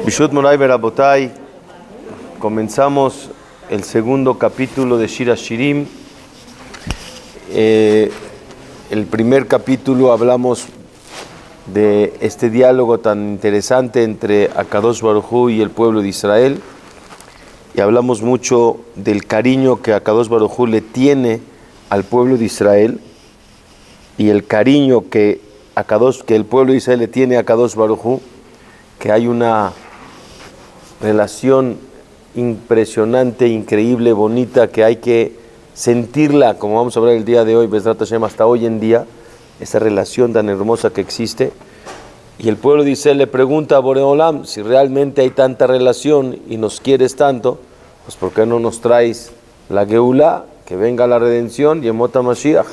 Bishut Moray Berabotay, comenzamos el segundo capítulo de Shir HaShirim. El primer capítulo hablamos de este diálogo tan interesante entre Akadosh Baruj Hu y el pueblo de Israel, y hablamos mucho del cariño que Akadosh Baruj Hu le tiene al pueblo de Israel y el cariño que el pueblo de Israel le tiene a Akadosh Baruj Hu, que hay una relación impresionante, increíble, bonita, que hay que sentirla, como vamos a hablar el día de hoy, Bezrat Hashem, hasta hoy en día, esa relación tan hermosa que existe. Y el pueblo de Israel le pregunta a Boreolam, si realmente hay tanta relación y nos quieres tanto, pues ¿por qué no nos traes la Geulá, que venga la redención, Yemot HaMashiach?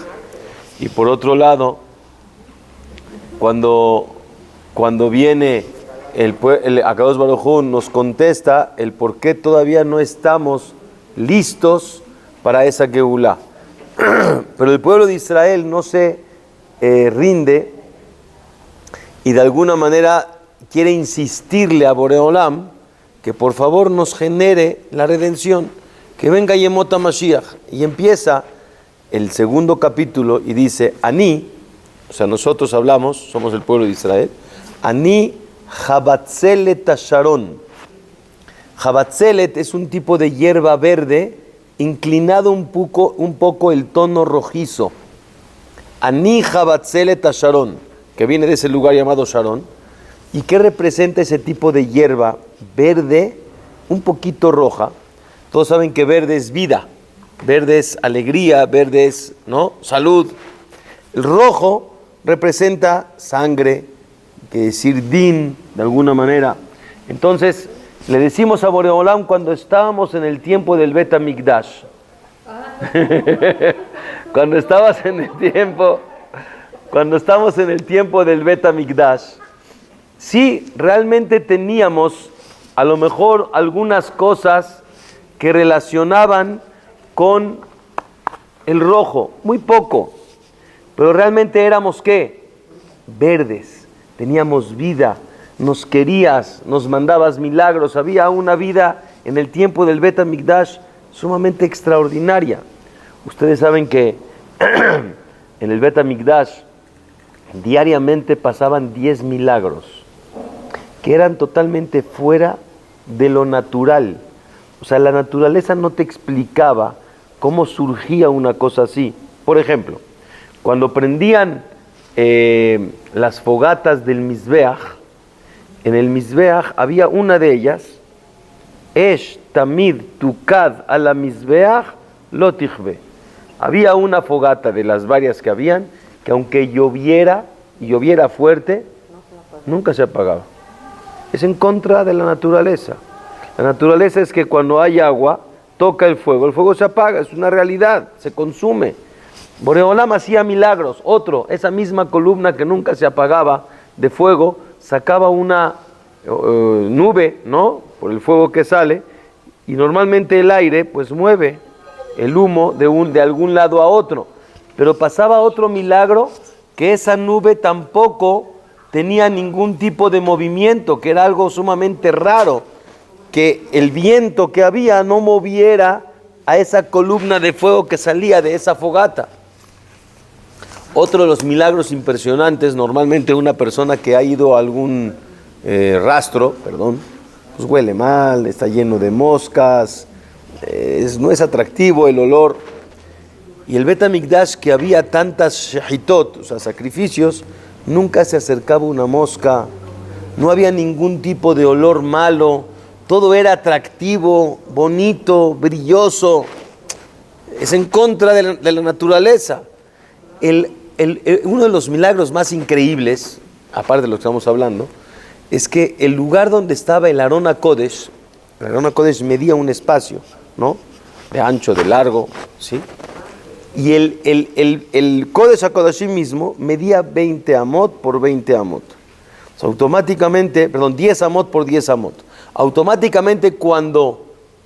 Y por otro lado, cuando viene el Akadosh Baruj Hu, nos contesta el por qué todavía no estamos listos para esa Geulá. Pero el pueblo de Israel no se rinde y de alguna manera quiere insistirle a Boreolam que por favor nos genere la redención, que venga Yemot HaMashiach. Y empieza el segundo capítulo y dice, Ani, o sea, nosotros hablamos, somos el pueblo de Israel, Ani Jabatzelet Asharon. Jabatzelet es un tipo de hierba verde inclinado un poco el tono rojizo. Ani Jabatzelet Asharon, que viene de ese lugar llamado Sharon. ¿Y qué representa ese tipo de hierba verde, un poquito roja? Todos saben que verde es vida, verde es alegría, verde es, ¿no?, salud. El rojo representa sangre, que decir din, de alguna manera. Entonces, le decimos a Boreolam cuando estábamos en el tiempo del Bet HaMikdash. Cuando estamos en el tiempo del Bet HaMikdash, sí, realmente teníamos a lo mejor algunas cosas que relacionaban con el rojo, muy poco, pero realmente éramos ¿qué? Verdes, teníamos vida, nos querías, nos mandabas milagros, había una vida en el tiempo del Bet HaMikdash sumamente extraordinaria. Ustedes saben que en el Bet HaMikdash diariamente pasaban 10 milagros que eran totalmente fuera de lo natural. O sea, la naturaleza no te explicaba cómo surgía una cosa así. Por ejemplo, cuando prendían las fogatas del Mizbeach, en el Mizbeach había una de ellas, Esh Tamid Tukad a la Mizbeach lo tichbe. Había una fogata de las varias que habían, que aunque lloviera fuerte, nunca se apagaba. Es en contra de la naturaleza. La naturaleza es que cuando hay agua, toca el fuego se apaga, es una realidad, se consume. Boreolam hacía milagros. Esa misma columna que nunca se apagaba de fuego, sacaba una nube, ¿no?, por el fuego que sale, y normalmente el aire pues mueve el humo de algún lado a otro. Pero pasaba otro milagro, que esa nube tampoco tenía ningún tipo de movimiento, que era algo sumamente raro, que el viento que había no moviera a esa columna de fuego que salía de esa fogata. Otro de los milagros impresionantes, normalmente una persona que ha ido a algún rastro, pues huele mal, está lleno de moscas, no es atractivo el olor. Y el Bet HaMikdash, que había tantas shehitot, o sea, sacrificios, nunca se acercaba una mosca, no había ningún tipo de olor malo, todo era atractivo, bonito, brilloso. Es en contra de la naturaleza. Uno de los milagros más increíbles, aparte de lo que estamos hablando, es que el lugar donde estaba el Arón HaKodesh, el Arón HaKodesh medía un espacio, ¿no?, de ancho, de largo, ¿sí? Y el Kodesh HaKodashim mismo medía 20 amot por 20 amot. O sea, automáticamente, 10 amot por 10 amot. Automáticamente cuando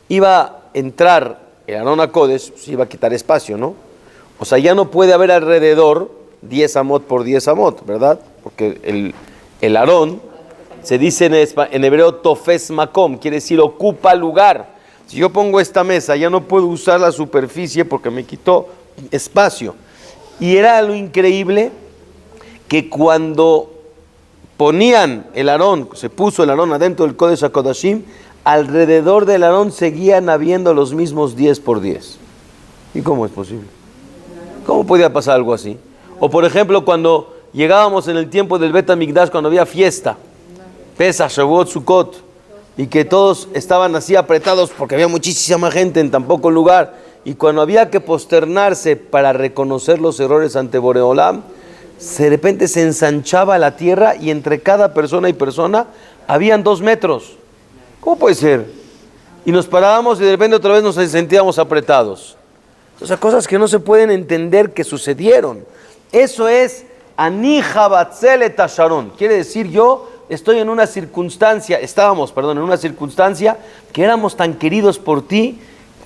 iba a entrar el Arón HaKodesh, se iba a quitar espacio, ¿no? O sea, ya no puede haber alrededor 10 amot por 10 amot, ¿verdad? Porque el Aarón Se dice en hebreo tofes makom, quiere decir ocupa lugar. Si yo pongo esta mesa, ya no puedo usar la superficie porque me quitó espacio. Y era lo increíble que cuando ponían el Aarón, se puso el Aarón adentro del Kodesh HaKodashim, alrededor del Aarón seguían habiendo los mismos 10 por 10. ¿Y cómo es posible? ¿Cómo podía pasar algo así? O por ejemplo, cuando llegábamos en el tiempo del Bet HaMikdash, cuando había fiesta, Pesach, Shavuot, Sukkot, y que todos estaban así apretados porque había muchísima gente en tan poco lugar, y cuando había que posternarse para reconocer los errores ante Boreolam, de repente se ensanchaba la tierra y entre cada persona y persona habían 2 metros. ¿Cómo puede ser? Y nos parábamos y de repente otra vez nos sentíamos apretados. O sea, cosas que no se pueden entender que sucedieron. Eso es Ani Jabatzele Tasharon. Quiere decir, yo estoy en una circunstancia, en una circunstancia que éramos tan queridos por ti,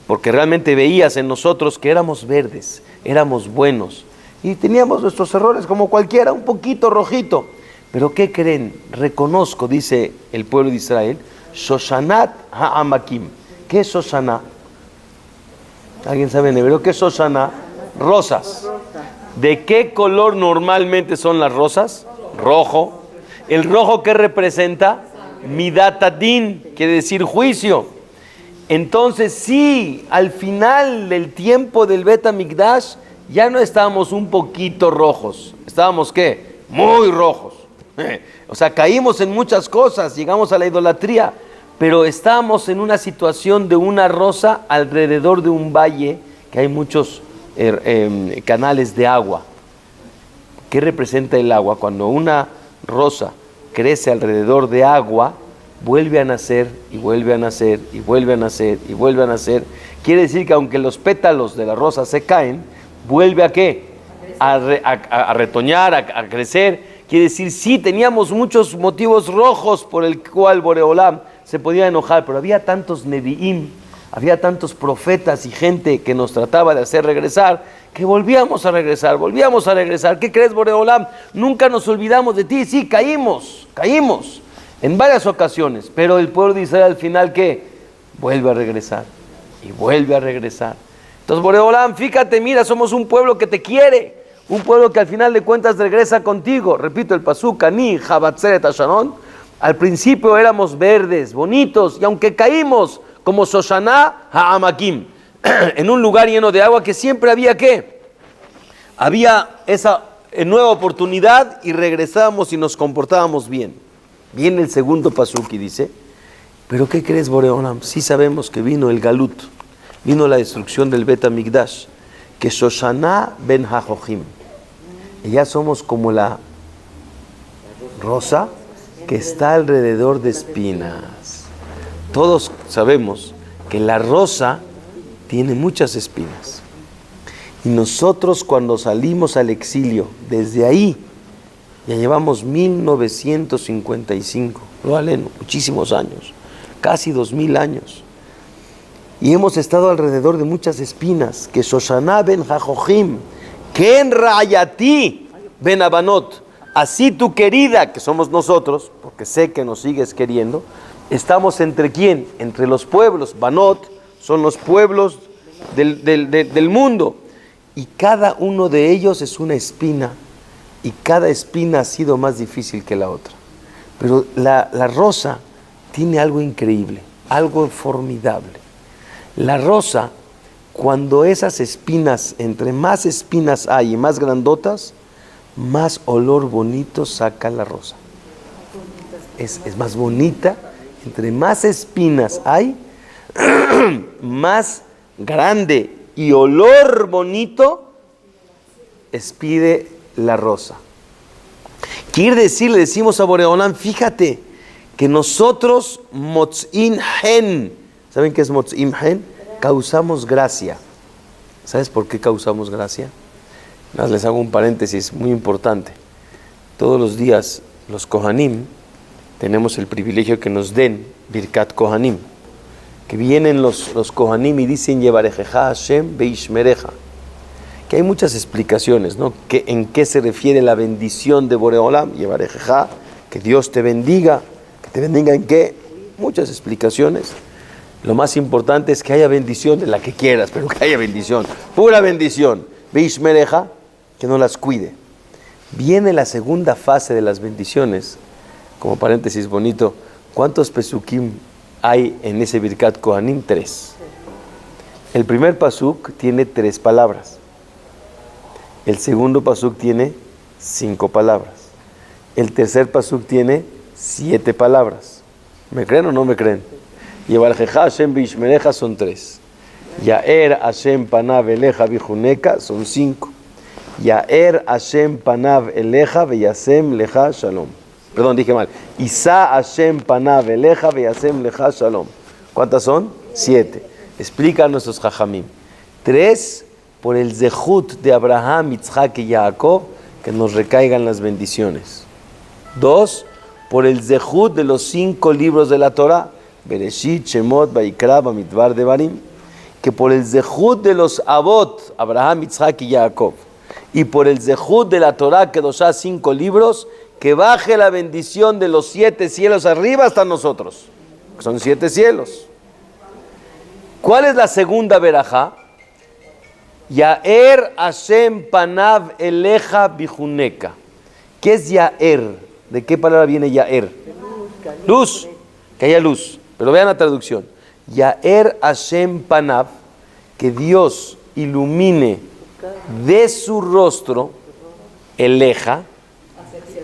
porque realmente veías en nosotros que éramos verdes, éramos buenos. Y teníamos nuestros errores como cualquiera, un poquito rojito. Pero ¿qué creen? Reconozco, dice el pueblo de Israel, Shoshanat Ha'amakim. ¿Qué es Shoshaná? ¿Alguien sabe en hebreo qué es Shoshaná? Rosas. ¿De qué color normalmente son las rosas? Rojo. ¿El rojo qué representa? Midat Adin, quiere decir juicio. Entonces sí, al final del tiempo del Bet HaMikdash, ya no estábamos un poquito rojos. ¿Estábamos qué? Muy rojos. O sea, caímos en muchas cosas, llegamos a la idolatría, pero estábamos en una situación de una rosa alrededor de un valle, que hay muchos canales de agua. ¿Qué representa el agua? Cuando una rosa crece alrededor de agua, vuelve a nacer, y vuelve a nacer, y vuelve a nacer, y vuelve a nacer. Quiere decir que aunque los pétalos de la rosa se caen, vuelve a ¿qué? A retoñar, a crecer. Quiere decir, sí, teníamos muchos motivos rojos por el cual Boreolam se podía enojar, pero había tantos Nevi'im, había tantos profetas y gente que nos trataba de hacer regresar, que volvíamos a regresar. ¿Qué crees, Boreolam? Nunca nos olvidamos de ti. Sí, caímos en varias ocasiones, pero el pueblo de Israel al final, ¿qué? Vuelve a regresar y vuelve a regresar. Entonces, Boreolam, fíjate, mira, somos un pueblo que te quiere, un pueblo que al final de cuentas regresa contigo. Repito el pasuk, Ani Jabatzeret Tasharon. Al principio éramos verdes, bonitos, y aunque caímos como Shoshaná Ha'amakim, en un lugar lleno de agua, que siempre había ¿qué? Había esa nueva oportunidad y regresábamos y nos comportábamos bien. Viene el segundo pasuk y dice, ¿pero qué crees, Boreolam? Sí sabemos que vino el Galut, vino la destrucción del Bet HaMikdash, que Shoshaná ben HaJochim, y ya somos como la rosa que está alrededor de espinas. Todos sabemos que la rosa tiene muchas espinas. Y nosotros cuando salimos al exilio, desde ahí, ya llevamos 1955, lo aleno, muchísimos años, casi 2000 años. Y hemos estado alrededor de muchas espinas, que Shoshaná ben HaJochim, Ken Rayati ben Abanot, así tu querida, que somos nosotros, porque sé que nos sigues queriendo, estamos entre quién, entre los pueblos. Banot son los pueblos del mundo, y cada uno de ellos es una espina, y cada espina ha sido más difícil que la otra. Pero la rosa tiene algo increíble, algo formidable. La rosa, cuando esas espinas, entre más espinas hay y más grandotas, más olor bonito saca la rosa. Es más bonita. Entre más espinas hay, más grande y olor bonito expide la rosa. Quiere decir, le decimos a Boreolam, fíjate que nosotros motz'in hen, ¿saben qué es motz'in hen? Causamos gracia. ¿Sabes por qué causamos gracia? Les hago un paréntesis muy importante. Todos los días los Kohanim tenemos el privilegio que nos den Birkat Kohanim, que vienen los Kohanim y dicen Yevarejeja Hashem Beishmereja, que hay muchas explicaciones, ¿no? En qué se refiere la bendición de Boreolam, Yevarejeja, que Dios te bendiga, ¿Te bendiga en qué? Muchas explicaciones. Lo más importante es que haya bendición de la que quieras, pero que haya bendición. Pura bendición. Veishmereja, que no las cuide. Viene la segunda fase de las bendiciones. Como paréntesis bonito, ¿cuántos pesukim hay en ese Birkat Kohanim? 3. El primer pasuk tiene 3 palabras. El segundo pasuk tiene 5 palabras. El tercer pasuk tiene 7 palabras. ¿Me creen o no me creen? Y Yevarjeja Hashem Bishmereja son 3. Yaer Hashem Panav Eleja Bijuneka son 5. Yaer Hashem Panav Eleja Veyasem Leja Shalom. Perdón, dije mal. Isa Hashem Panav Eleja Veyasem Leja Shalom. ¿Cuántas son? 7. Explica a nuestros Jajamim. 3 por el Zehut de Abraham, Yitzhak y Jacob, que nos recaigan las bendiciones. 2 por el Zehut de los 5 libros de la Torah, Bereshit, Shemot, Vaikra, Bamidbar, Devarim, que por el Zehut de los Avot, Abraham, Yitzhak y Jacob, y por el Zehut de la Torah, Kedoshá, 5 libros, que baje la bendición de los 7 cielos arriba hasta nosotros. Son 7 cielos. ¿Cuál es la segunda verajá? Yaer Hashem Panav Eleja Bijuneka. ¿Qué es Yaer? ¿De qué palabra viene Yaer? Luz. Que haya luz. Pero vean la traducción. Yaer Hashem Panav, que Dios ilumine de su rostro, Eleja,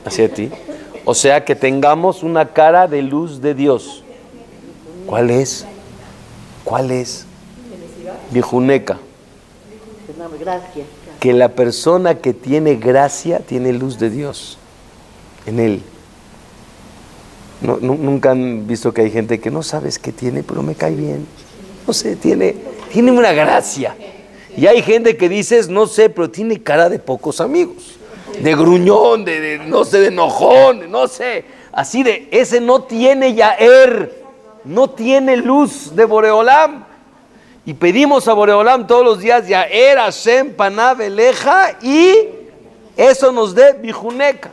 hacia ti. O sea, que tengamos una cara de luz de Dios. ¿Cuál es? ¿Cuál es? Bijuneka. Que la persona que tiene gracia tiene luz de Dios en él. No, nunca han visto que hay gente que no sabes qué tiene, pero me cae bien. No sé, tiene una gracia. Y hay gente que dices, no sé, pero tiene cara de pocos amigos. De gruñón, no sé, de enojón, no sé. Así de, ese no tiene Yaer, no tiene luz de Boreolam. Y pedimos a Boreolam todos los días, Yaer Hashem Panav Eleja, y eso nos dé Bijuneka.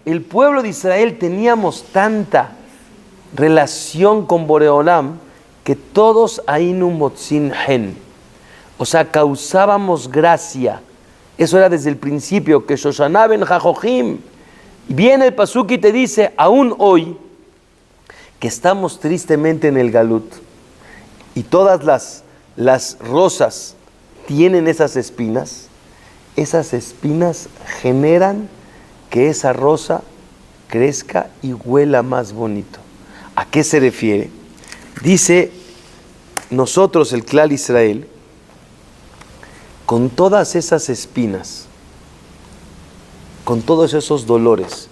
El pueblo de Israel teníamos tanta relación con Boreolam que todos Ainu Motzin Hen, o sea, causábamos gracia. Eso era desde el principio, que Shoshaná ben Jajojim. Viene el pasuk y te dice, aún hoy, que estamos tristemente en el Galut, y todas las rosas tienen esas espinas generan que esa rosa crezca y huela más bonito. ¿A qué se refiere? Dice, nosotros, el Klal Israel, con todas esas espinas, con todos esos dolores,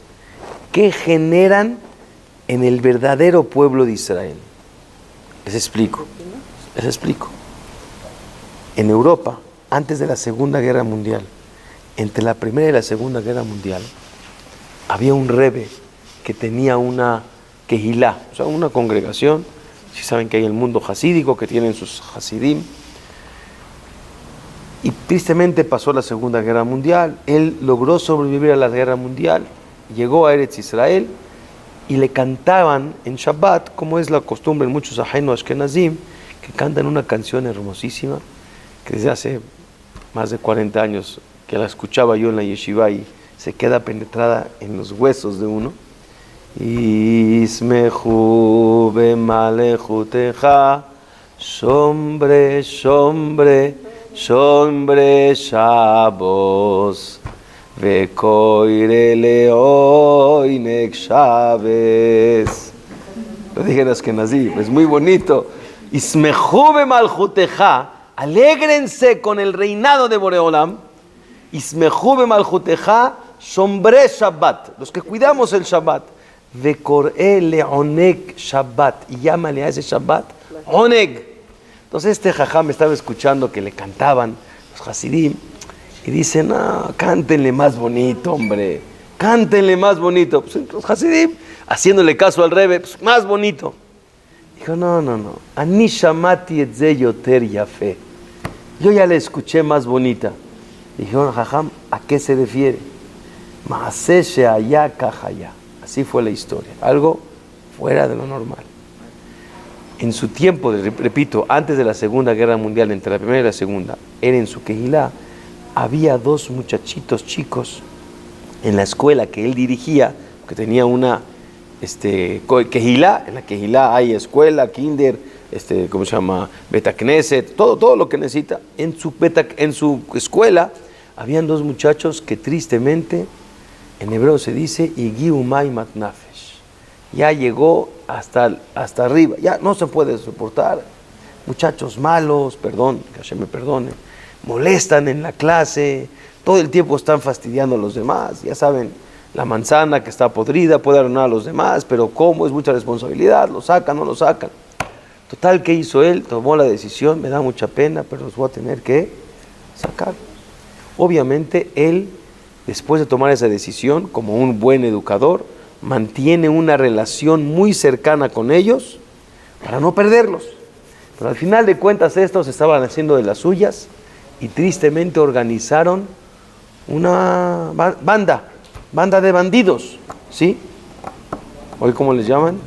¿qué generan en el verdadero pueblo de Israel? Les explico. En Europa, antes de la Segunda Guerra Mundial, entre la Primera y la Segunda Guerra Mundial, había un rebbe que tenía una kehilá, o sea, una congregación. Si saben que hay el mundo hasídico, que tienen sus hasidim. Y tristemente pasó la Segunda Guerra Mundial. Él logró sobrevivir a la Guerra Mundial, llegó a Eretz Israel y le cantaban en Shabbat, como es la costumbre en muchos ajeno ashkenazim, que cantan una canción hermosísima, que desde hace más de 40 años que la escuchaba yo en la yeshiva y se queda penetrada en los huesos de uno. Ismechu b'malechutecha, shombre, shombre, shombre Shabbos, vekoire leoinek Shabbos. Lo dije en Ashkenazí, es muy bonito. Ismechu b'malchutecha, alégrense con el reinado de Boreolam. Ismechu b'malchutecha, shombre Shabbat, los que cuidamos el Shabbat. Vekor'e le'oneg Shabbat, y llámale a ese Shabbat oneg. Entonces este jajam estaba escuchando que le cantaban los hasidim y dice, no, cántenle más bonito, hombre, cántenle más bonito. Pues los hasidim, haciéndole caso al rebbe, pues, más bonito. Dijo, no, ani shamati et ze yoter yafe, yo ya le escuché más bonita. Dijo, jajam, ¿a qué se refiere? Maaseh she'aya kachaya. Así fue la historia, algo fuera de lo normal. En su tiempo, repito, antes de la Segunda Guerra Mundial, entre la primera y la segunda, él en su Kehilá, había 2 muchachitos chicos en la escuela que él dirigía, que tenía una Kehilá. En la Kehilá hay escuela, kinder, ¿cómo se llama? Beta Knesset, todo lo que necesita. En su escuela habían 2 muchachos que tristemente, en hebreo se dice, Igiu Mai Matnafesh. Ya llegó hasta arriba, ya no se puede soportar. Muchachos malos, perdón, que Hashem me perdone, molestan en la clase, todo el tiempo están fastidiando a los demás. Ya saben, la manzana que está podrida puede arruinar a los demás, pero ¿cómo? Es mucha responsabilidad, lo sacan, no lo sacan. Total, ¿qué hizo él? Tomó la decisión, me da mucha pena, pero los voy a tener que sacar. Obviamente, él, después de tomar esa decisión, como un buen educador, mantiene una relación muy cercana con ellos para no perderlos. Pero al final de cuentas estos estaban haciendo de las suyas y tristemente organizaron una banda de bandidos, ¿sí? ¿Hoy cómo les llaman?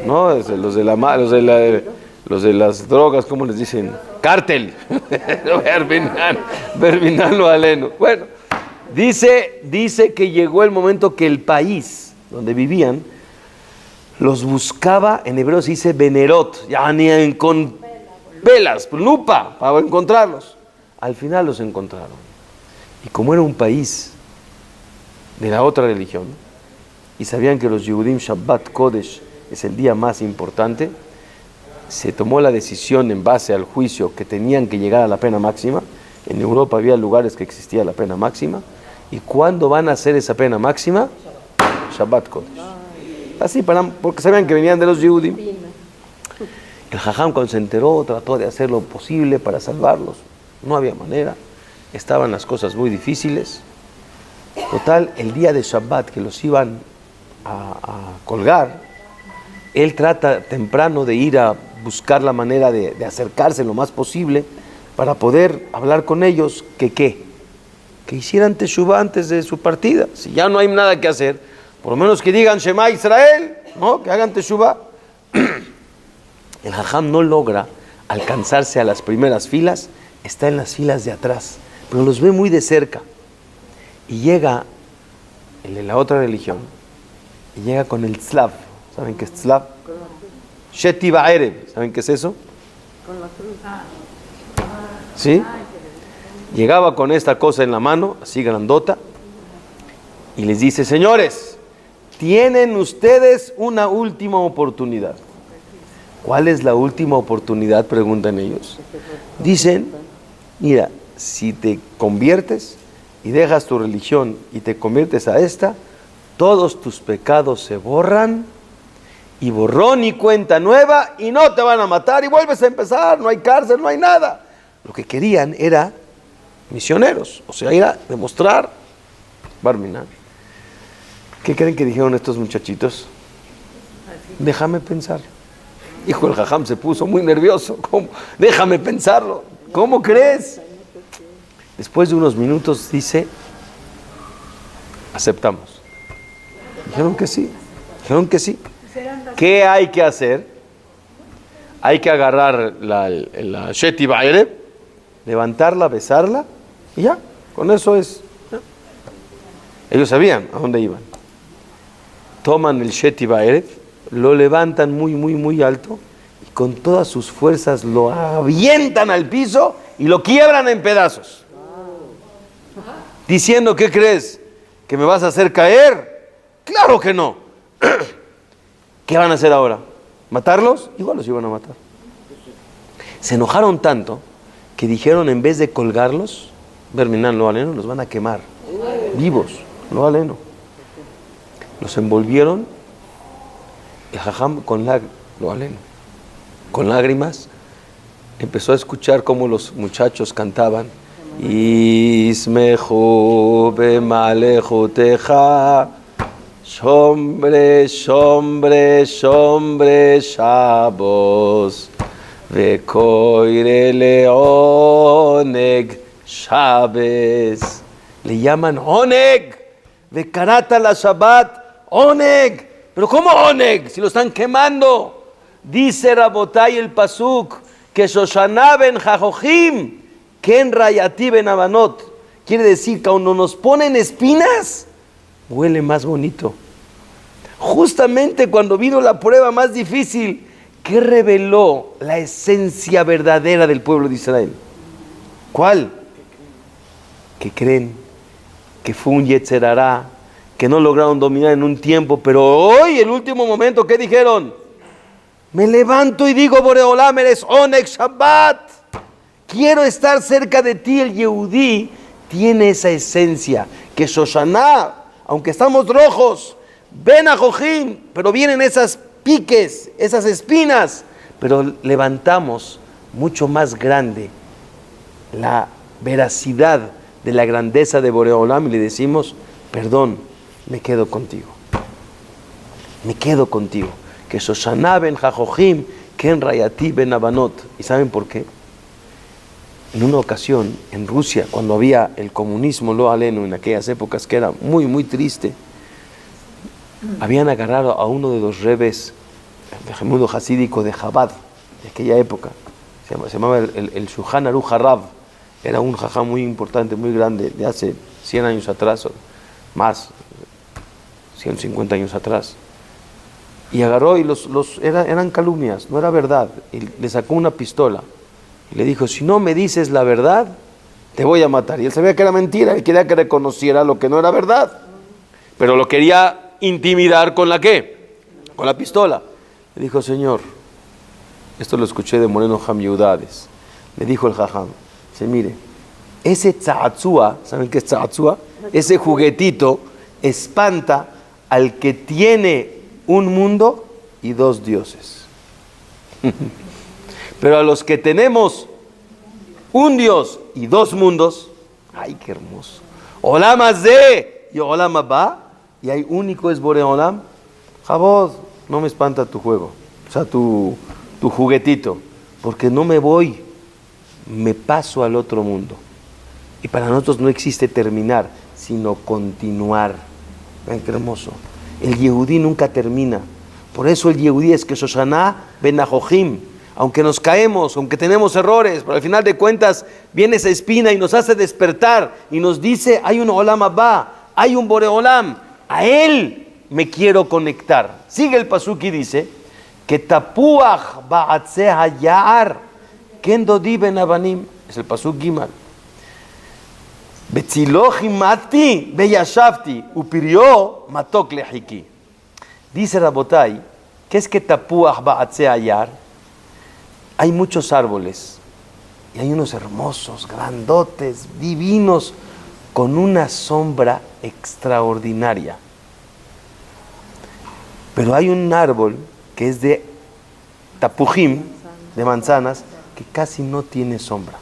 No, los de las drogas, ¿cómo les dicen? Cártel. Verminalo aleno. Bueno, dice que llegó el momento que el país donde vivían los buscaba, en hebreo se dice Benerot, ya ni con velas, lupa, para encontrarlos. Al final los encontraron. Y como era un país de la otra religión, y sabían que los Yehudim Shabbat Kodesh es el día más importante, se tomó la decisión en base al juicio que tenían que llegar a la pena máxima. En Europa había lugares que existía la pena máxima. ¿Y cuándo van a hacer esa pena máxima? Shabbat Kodesh. Así, porque sabían que venían de los Yehudim. El Jajam, cuando se enteró, trató de hacer lo posible para salvarlos. No había manera. Estaban las cosas muy difíciles. Total, el día de Shabbat que los iban a colgar, él trata temprano de ir a buscar la manera de acercarse lo más posible para poder hablar con ellos. Que hicieran teshuvah antes de su partida. Si ya no hay nada que hacer, por lo menos que digan Shema Israel, ¿no? Que hagan teshuvah. El Jajam no logra alcanzarse a las primeras filas, está en las filas de atrás, pero los ve muy de cerca. Y llega el de la otra religión, y llega con el tzlav. ¿Saben qué es tzlav? Sheti Ba'erev. ¿Saben qué es eso? Con la cruz. ¿Sí? Llegaba con esta cosa en la mano, así grandota, y les dice: señores, tienen ustedes una última oportunidad. ¿Cuál es la última oportunidad?, preguntan ellos. Dicen: mira, si te conviertes y dejas tu religión y te conviertes a esta, todos tus pecados se borran, y borrón y cuenta nueva, y no te van a matar, y vuelves a empezar, no hay cárcel, no hay nada. Lo que querían era misioneros, o sea, ir a demostrar Barminan. ¿Qué creen que dijeron estos muchachitos? Déjame pensar. Hijo, el Jajam se puso muy nervioso. ¿Cómo? Déjame pensarlo. ¿Cómo crees? Después de unos minutos dice: aceptamos. Dijeron que sí. ¿Qué hay que hacer? Hay que agarrar la Sheti Ba'erev, levantarla, besarla, y ya, con eso es. ¿Ya? Ellos sabían a dónde iban. Toman el Sheti Ba'erev, lo levantan muy, muy, muy alto, y con todas sus fuerzas lo avientan al piso y lo quiebran en pedazos. Diciendo: ¿qué crees? ¿Que me vas a hacer caer? ¡Claro que no! ¿Qué van a hacer ahora? ¿Matarlos? Igual los iban a matar. Se enojaron tanto que dijeron: en vez de colgarlos, Berminan lo aleno, los van a quemar vivos, lo aleno. Los envolvieron, el Jajam con lágrimas empezó a escuchar cómo los muchachos cantaban: Ismechu b'malechutecha, Shombre, shombre, shombre, Shabbos, vekoire leoneg, Shabbos. Le llaman Oneg, vekarata la Shabbat, Oneg, Pero ¿cómo oneg? Si lo están quemando. Dice Rabotai el pasuk que Shoshaná ben Jajojim ken rayati ben Abanot. Quiere decir que cuando nos ponen espinas, huele más bonito. Justamente cuando vino la prueba más difícil, ¿qué reveló la esencia verdadera del pueblo de Israel? ¿Cuál? Que creen que fue un Yetzer Hará, que no lograron dominar en un tiempo, pero hoy, el último momento, ¿qué dijeron? Me levanto y digo, Boreolam, eres Oneg Shabbat. Quiero estar cerca de ti. El Yehudí tiene esa esencia, que Shoshaná, aunque estamos rojos, ven a Jojim, pero vienen esas piques, esas espinas, pero levantamos mucho más grande la veracidad de la grandeza de Boreolam y le decimos, perdón, me quedo contigo. Me quedo contigo. Que Shoshaná ben Jajojim, ken rayati ben Abanot. ¿Y saben por qué? En una ocasión, en Rusia, cuando había el comunismo, lo aleno, en aquellas épocas que era muy, muy triste, habían agarrado a uno de los rebes del mundo hasídico de Chabad, de aquella época. Se llamaba el Shulchan Aruch HaRav. Era un jajá muy importante, muy grande, de hace 100 años atrás, o más, 150 años atrás. Y agarró y eran calumnias, no era verdad. Y le sacó una pistola y le dijo, si no me dices la verdad, te voy a matar. Y él sabía que era mentira, él quería que reconociera lo que no era verdad, pero lo quería intimidar ¿con la qué? Con la pistola. Le dijo, señor, esto lo escuché de Moreno Ham Yeudades. Le dijo el jajam, dice, mire, ese tzaatzúa, ¿saben qué es tzaatzúa? Ese juguetito espanta al que tiene un mundo y dos dioses. Pero a los que tenemos un Dios y dos mundos, ¡ay, qué hermoso! Olam hazé y Olam haba, y hay único es Boreolam. Jabod, no me espanta tu juego, o sea, tu juguetito, porque no me voy, me paso al otro mundo. Y para nosotros no existe terminar, sino continuar. ¡Ay, qué hermoso! El Yehudí nunca termina. Por eso el Yehudí es que Shoshaná ben Jajojim. Aunque nos caemos, aunque tenemos errores, pero al final de cuentas viene esa espina y nos hace despertar y nos dice, hay un Olam Abba, hay un Boreolam, a él me quiero conectar. Sigue el pasuk y dice, que tapuach ba'atzeh hayar, ken dodi ben abanim, es el pasuk Gimal. Betzilo himati beyashavti upirió matok lehiki. Dice Rabotai, ¿qué es que tapuach ba'atzeh hayar? Hay muchos árboles y hay unos hermosos, grandotes, divinos, con una sombra extraordinaria. Pero hay un árbol que es de tapujim, de manzanas, que casi no tiene sombra.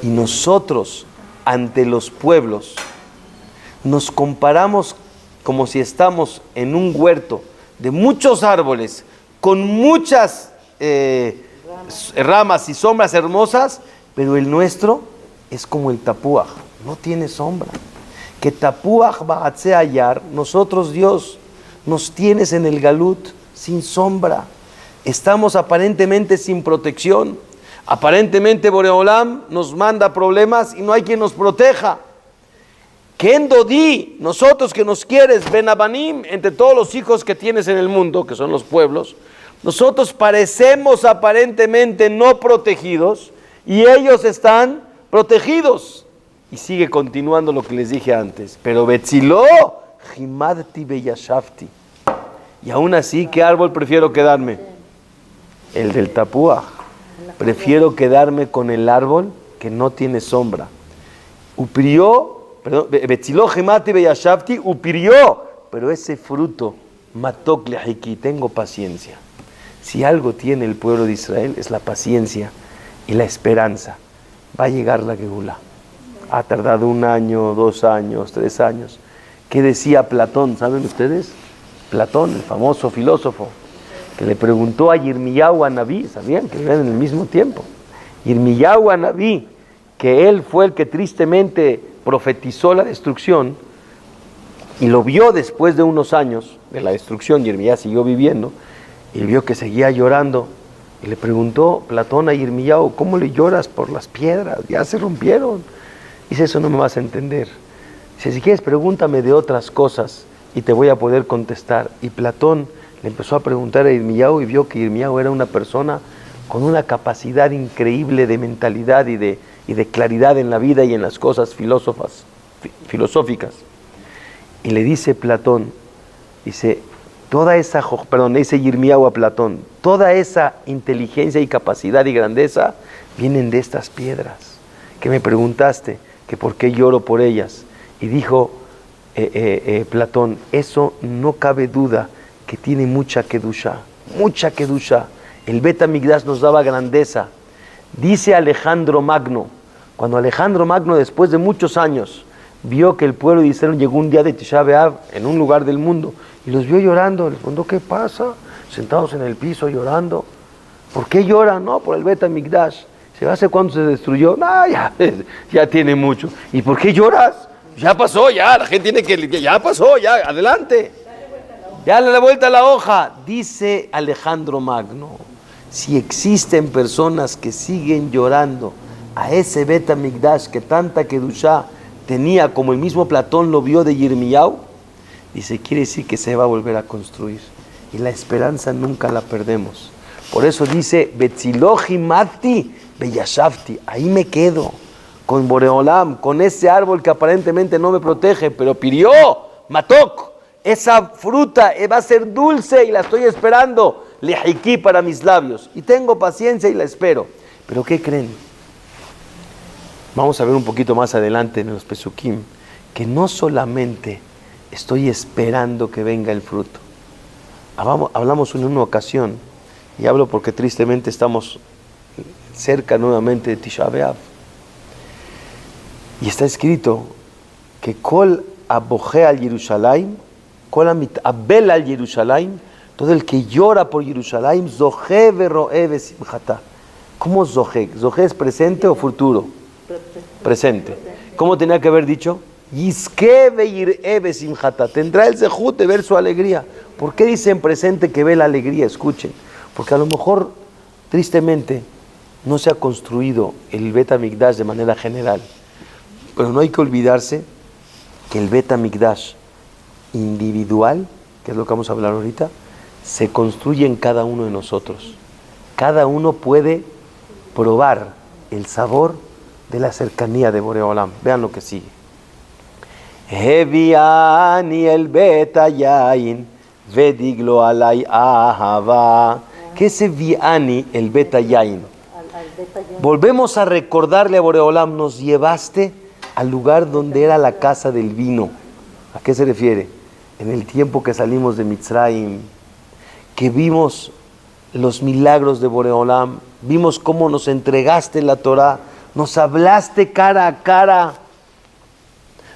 Y nosotros, ante los pueblos, nos comparamos como si estamos en un huerto de muchos árboles, con muchas ramas y sombras hermosas, pero el nuestro es como el tapuaj, no tiene sombra. Que tapuaj ba'atzeh hayar, nosotros, Dios, nos tienes en el galut sin sombra. Estamos aparentemente sin protección. Aparentemente Boreolam nos manda problemas y no hay quien nos proteja. Ken dodi, nosotros que nos quieres, ben abanim, entre todos los hijos que tienes en el mundo, que son los pueblos, nosotros parecemos aparentemente no protegidos y ellos están protegidos. Y sigue continuando lo que les dije antes. Pero betziló, himadti beyashafti. Y aún así, ¿qué árbol prefiero quedarme? El del tapuaj. Prefiero quedarme con el árbol que no tiene sombra. Upirió, perdón, betziló, himadti beyashafti, upirió. Pero ese fruto, matok lehiki, tengo paciencia. Si algo tiene el pueblo de Israel es la paciencia y la esperanza. Va a llegar la Geulá. Ha tardado 1 año, 2 años, 3 años. ¿Qué decía Platón? ¿Saben ustedes? Platón, el famoso filósofo, que le preguntó a Yirmiyahu Anabí, ¿sabían que vivían en el mismo tiempo? Yirmiyahu Anabí, que él fue el que tristemente profetizó la destrucción, Y lo vio después de unos años de la destrucción, Yirmiyá siguió viviendo, y vio que seguía llorando, y le preguntó Platón a Yirmiyahu, ¿cómo le lloras por las piedras? Ya se rompieron. Dice, eso no me vas a entender. Dice, si quieres pregúntame de otras cosas y te voy a poder contestar. Y Platón le empezó a preguntar a Yirmiyahu y vio que Yirmiyahu era una persona con una capacidad increíble de mentalidad y de claridad en la vida y en las cosas filosóficas. Y le dice Platón, dice, dice Yirmiyahu a Platón, toda esa inteligencia y capacidad y grandeza vienen de estas piedras que me preguntaste, que por qué lloro por ellas. Y dijo Platón, eso no cabe duda que tiene mucha kedusha, mucha kedusha. El Bet HaMikdash nos daba grandeza. Dice Alejandro Magno, cuando Alejandro Magno después de muchos años vio que el pueblo de Israel llegó un día de Tisha B'Av en un lugar del mundo y los vio llorando, les preguntó, ¿qué pasa? Sentados en el piso llorando. ¿Por qué lloran? No, por el Bet HaMikdash. ¿Hace cuánto se destruyó? No, ya tiene mucho. ¿Y por qué lloras? Ya pasó, ya, la gente tiene que... Ya pasó, ya, adelante. Ya le da vuelta la hoja. Dice Alejandro Magno, si existen personas que siguen llorando a ese Bet HaMikdash que tanta Kedushá tenía, como el mismo Platón lo vio de Yirmiyahu, dice, quiere decir que se va a volver a construir. Y la esperanza nunca la perdemos. Por eso dice, Betzilohi Mati Beyashafti, ahí me quedo, con Boreolam, con ese árbol que aparentemente no me protege, pero pirió, matok, esa fruta va a ser dulce y la estoy esperando, lejiki para mis labios, y tengo paciencia y la espero. Pero ¿qué creen? Vamos a ver un poquito más adelante en los Pesukim, que no solamente estoy esperando que venga el fruto. Hablamos en una ocasión, y hablo porque tristemente estamos cerca nuevamente de Tisha B'Av, y está escrito que Kol aboje al Yerushalayim, Kol amit abel al Yerushalayim, todo el que llora por Yerushalayim, zohe veroe besimchata. ¿Cómo zohe? ¿Zohe es presente o futuro? Presente. ¿Cómo tenía que haber dicho? Yizke veir'e besimchata. Tendrá el zehut de ver su alegría. ¿Por qué dice en presente que ve la alegría? Escuchen. Porque a lo mejor, tristemente, no se ha construido el Bet HaMikdash de manera general. Pero no hay que olvidarse que el Bet HaMikdash individual, que es lo que vamos a hablar ahorita, se construye en cada uno de nosotros. Cada uno puede probar el sabor de la cercanía de Boreolam. Vean lo que sigue. Heviani el Bet HaYain vediglo alay ahava. ¿Qué es Heviani el Bet HaYain? Volvemos a recordarle a Boreolam, nos llevaste al lugar donde era la casa del vino. ¿A qué se refiere? En el tiempo que salimos de Mitzrayim, que vimos los milagros de Boreolam, vimos cómo nos entregaste la Torah, nos hablaste cara a cara,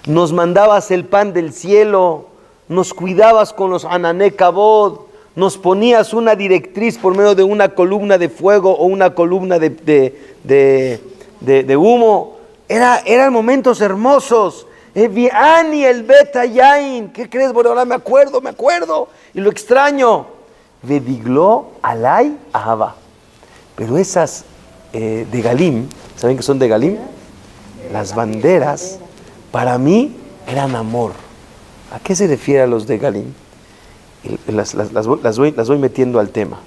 nos mandabas el pan del cielo, nos cuidabas con los Anané Kabod, nos ponías una directriz por medio de una columna de fuego o una columna de humo. Eran momentos hermosos. Eviani el Bet HaYain. ¿Qué crees, Boreolam? Me acuerdo. Y lo extraño. Vediglo alay ahava. Pero esas de Galim, ¿saben qué son de Galim? Las banderas, para mí, eran amor. ¿A qué se refiere a los de Galim? Las voy metiendo al tema.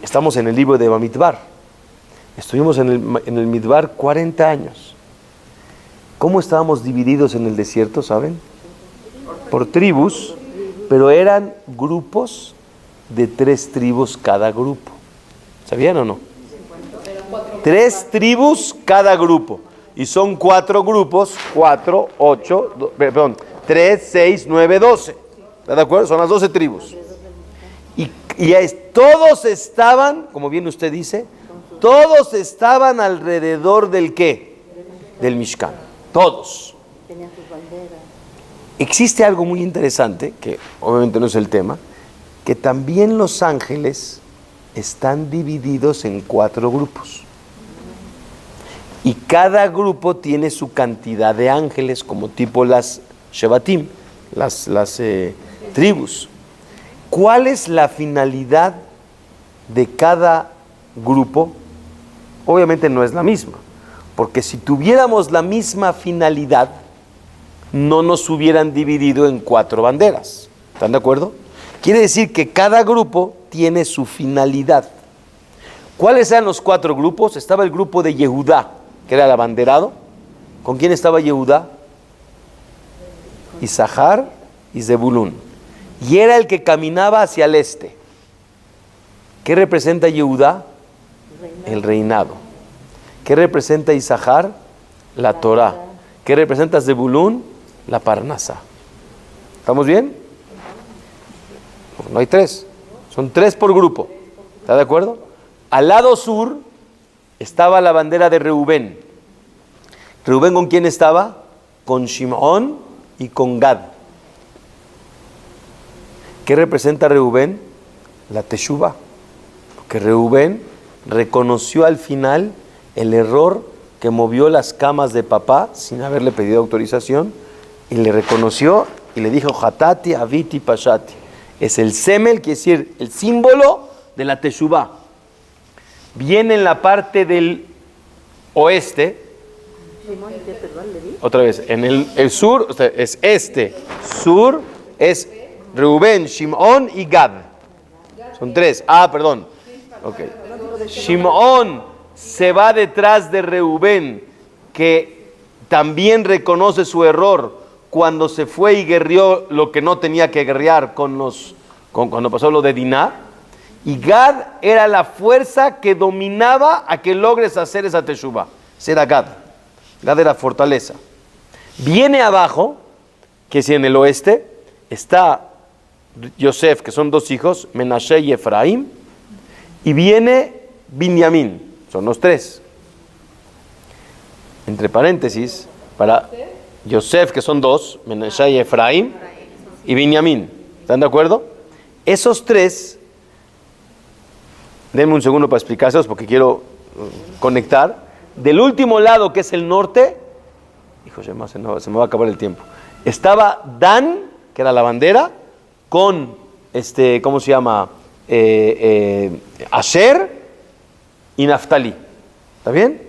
Estamos en el libro de Bamidbar. Estuvimos en el Midbar 40 años. ¿Cómo estábamos divididos en el desierto, saben? Por tribus, pero eran grupos de 3 tribus cada grupo. ¿Sabían o no? 3 tribus cada grupo. Y son 4 grupos, 4, 8, 3, 6, 9, 12. ¿Está de acuerdo? Son las 12 tribus. Y todos estaban, como bien usted dice, todos estaban alrededor del ¿qué? Del Mishkan. Todos. Tenían sus banderas. Existe algo muy interesante, que obviamente no es el tema, que también los ángeles están divididos en 4 grupos. Y cada grupo tiene su cantidad de ángeles, como tipo las Shevatim. las tribus. ¿Cuál es la finalidad de cada grupo? Obviamente no es la misma, porque si tuviéramos la misma finalidad, no nos hubieran dividido en 4 banderas. ¿Están de acuerdo? Quiere decir que cada grupo tiene su finalidad. ¿Cuáles eran los 4 grupos? Estaba el grupo de Yehudá, que era el abanderado. ¿Con quién estaba Yehudá? Isahar y Zebulún. Y era el que caminaba hacia el este. ¿Qué representa Yehudá? El reinado. ¿Qué representa Isahar? La Torá. ¿Qué representa Zebulún? La Parnasá. ¿Estamos bien? No hay 3. Son 3 por grupo. ¿Está de acuerdo? Al lado sur estaba la bandera de Reubén. ¿Reubén con quién estaba? Con Shimón y con Gad. ¿Qué representa Reubén? La Teshuvá. Porque Reubén reconoció al final el error que movió las camas de papá sin haberle pedido autorización, y le reconoció y le dijo Hatati, Aviti, Pashati. Es el semel, quiere decir el símbolo de la Teshuvá. Viene en la parte del oeste, otra vez, en el sur, o sea, es este, sur es Reubén, Shimón y Gad. Son 3. Perdón. Okay. Shimón se va detrás de Reubén, que también reconoce su error cuando se fue y guerrió lo que no tenía que guerrear cuando pasó lo de Diná. Y Gad era la fuerza que dominaba a que logres hacer esa teshuvá. Será Gad. Gad era fortaleza. Viene abajo, que es en el oeste, está Yosef, que son 2 hijos, Menashe y Efraín, y viene Binyamin, son los 3. Entre paréntesis, para Yosef, que son 2, Menashe y Efraín, y Binyamin. ¿Están de acuerdo? Esos 3, denme un segundo para explicárselos porque quiero conectar. Del último lado, que es el norte, hijo, se me va a acabar el tiempo. Estaba Dan, que era la bandera, con ¿cómo se llama? Asher y Naftali. ¿Está bien?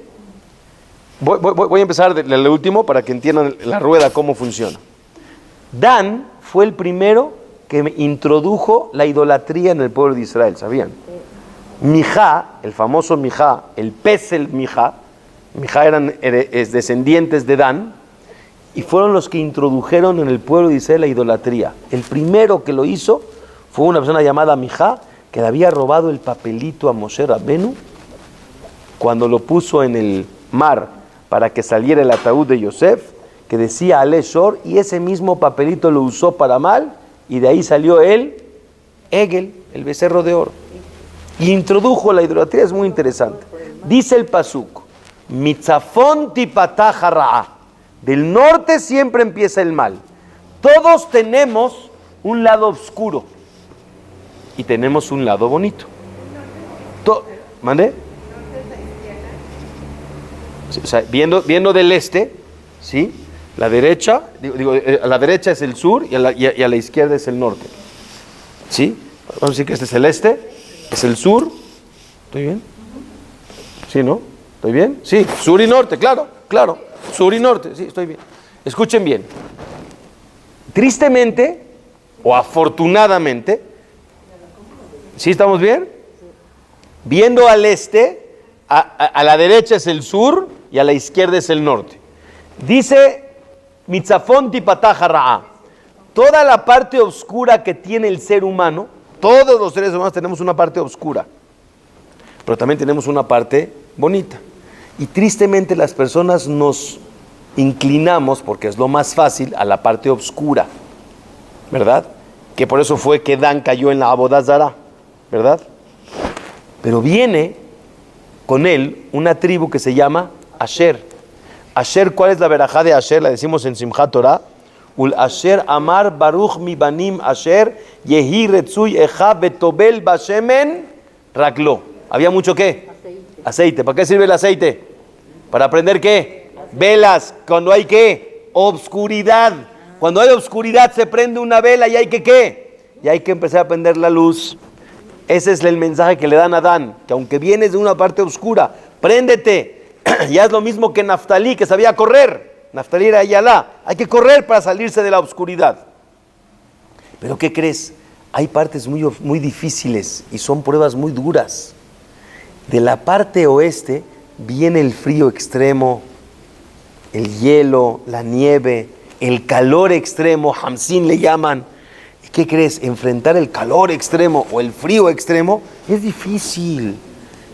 Voy a empezar del último para que entiendan la rueda cómo funciona. Dan fue el primero que introdujo la idolatría en el pueblo de Israel, ¿sabían? Mijá, el famoso Mijá, el Pesel Mijá eran descendientes de Dan, y fueron los que introdujeron en el pueblo de Israel la idolatría. El primero que lo hizo fue una persona llamada Mijá, que le había robado el papelito a Moshe Rabbenu cuando lo puso en el mar para que saliera el ataúd de Yosef, que decía Ale Shor, y ese mismo papelito lo usó para mal, y de ahí salió el Egel, el becerro de oro. Y introdujo la idolatría. Es muy interesante. Dice el pasuk, Mitzafon tipatah hara'a. Del norte siempre empieza el mal. Todos tenemos un lado oscuro y tenemos un lado bonito. ¿Mande? O sea, viendo del este, ¿sí? La derecha, a la derecha es el sur y a la izquierda es el norte. ¿Sí? Vamos a decir que este es el este, es el sur. ¿Estoy bien? ¿Sí, no? ¿Estoy bien? Sí, sur y norte, claro. Sur y norte, sí, estoy bien. Escuchen bien. Tristemente, o afortunadamente, ¿sí estamos bien? Viendo al este, a la derecha es el sur y a la izquierda es el norte. Dice Mitzafon tipatah hara'a. Toda la parte oscura que tiene el ser humano, todos los seres humanos tenemos una parte oscura, pero también tenemos una parte bonita. Y tristemente las personas nos inclinamos, porque es lo más fácil, a la parte oscura, ¿verdad? Que por eso fue que Dan cayó en la Avodah Zará, ¿verdad? Pero viene con él una tribu que se llama Asher. Asher, ¿cuál es la verajá de Asher? La decimos en Simchat Torah. Ul Asher Amar Baruch mi Banim Asher Yehi Retzuy Eja Betobel Bashemen Raklo. ¿Había mucho qué? Aceite. ¿Para qué sirve el aceite? ¿Para prender qué? Velas. Cuando hay qué? Obscuridad. Cuando hay oscuridad se prende una vela y hay que ¿qué? Y hay que empezar a prender la luz. Ese es el mensaje que le dan a Adán, que aunque vienes de una parte oscura, préndete. Ya es lo mismo que Naftalí, que sabía correr. Naftalí era Yalá. Hay que correr para salirse de la oscuridad. Pero ¿qué crees? Hay partes muy difíciles y son pruebas muy duras. De la parte oeste viene el frío extremo, el hielo, la nieve, el calor extremo, Hamsin le llaman. ¿Y qué crees? Enfrentar el calor extremo o el frío extremo es difícil.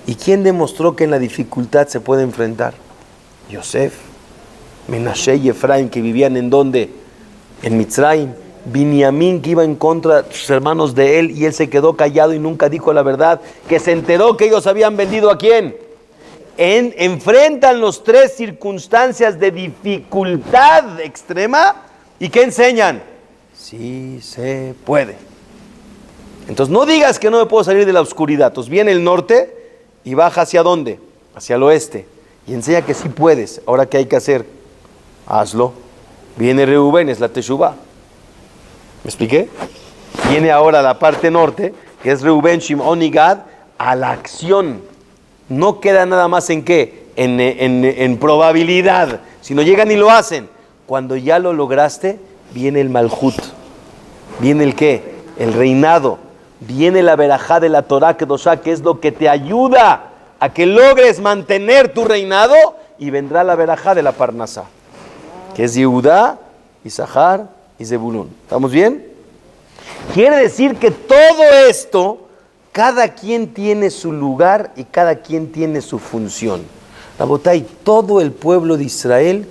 ¿Y quién demostró que en la dificultad se puede enfrentar? Yosef, Menashe y Efraín, que vivían ¿en dónde? En Mitzrayim. Binyamin, que iba en contra de sus hermanos de él, y él se quedó callado y nunca dijo la verdad, que se enteró que ellos habían vendido ¿a quién? Enfrentan los tres circunstancias de dificultad extrema, ¿y qué enseñan? Sí se puede. Entonces no digas que no me puedo salir de la oscuridad. Entonces viene el norte y baja ¿hacia dónde? Hacia el oeste, y enseña que sí puedes. Ahora, ¿qué hay que hacer? Hazlo. Viene Reubén, es la Teshuvá. ¿Me expliqué? Viene ahora la parte norte, que es Reubén, Shimón y Gad, a la acción. No queda nada más en qué, en probabilidad, sino llegan y lo hacen. Cuando ya lo lograste, viene el Malhut. Viene el qué, el reinado. Viene la verajá de la Torah Kedoshá, que es lo que te ayuda a que logres mantener tu reinado, y vendrá la verajá de la Parnasá, que es Yehudá, Isahar y Zebulún. ¿Estamos bien? Quiere decir que todo esto, cada quien tiene su lugar y cada quien tiene su función. Rabotay, todo el pueblo de Israel